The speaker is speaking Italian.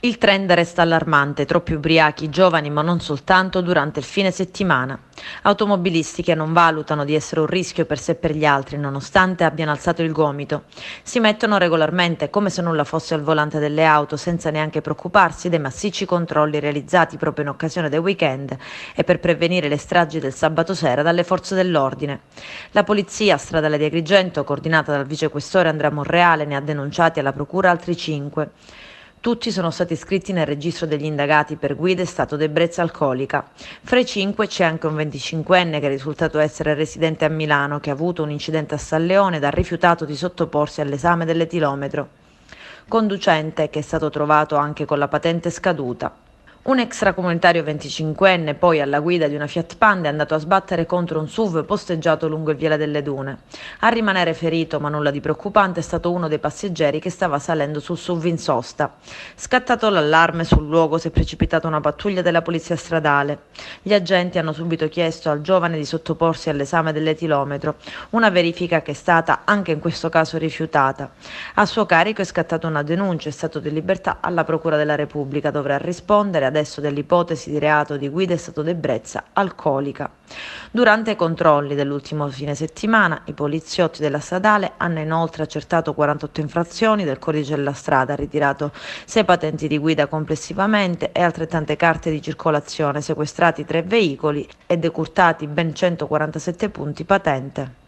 Il trend resta allarmante, troppi ubriachi giovani ma non soltanto durante il fine settimana. Automobilisti che non valutano di essere un rischio per sé e per gli altri nonostante abbiano alzato il gomito. Si mettono regolarmente come se nulla fosse al volante delle auto senza neanche preoccuparsi dei massicci controlli realizzati proprio in occasione dei weekend e per prevenire le stragi del sabato sera dalle forze dell'ordine. La polizia stradale di Agrigento, coordinata dal vicequestore Andrea Monreale, ne ha denunciati alla procura altri 5. Tutti sono stati iscritti nel registro degli indagati per guida e stato d'ebbrezza alcolica. Fra i 5 c'è anche un 25enne che è risultato essere residente a Milano, che ha avuto un incidente a San Leone ed ha rifiutato di sottoporsi all'esame dell'etilometro. Conducente che è stato trovato anche con la patente scaduta. Un extracomunitario 25enne, poi alla guida di una Fiat Panda, è andato a sbattere contro un SUV posteggiato lungo il Viale delle Dune. A rimanere ferito, ma nulla di preoccupante, è stato uno dei passeggeri che stava salendo sul SUV in sosta. Scattato l'allarme, sul luogo si è precipitata una pattuglia della polizia stradale. Gli agenti hanno subito chiesto al giovane di sottoporsi all'esame dell'etilometro, una verifica che è stata anche in questo caso rifiutata. A suo carico è scattata una denuncia e stato di libertà alla Procura della Repubblica. Dovrà rispondere adesso dell'ipotesi di reato di guida e stato d'ebbrezza alcolica. Durante i controlli dell'ultimo fine settimana, i poliziotti della stradale hanno inoltre accertato 48 infrazioni del codice della strada, ritirato 6 patenti di guida complessivamente e altrettante carte di circolazione, sequestrati 3 veicoli e decurtati ben 147 punti patente.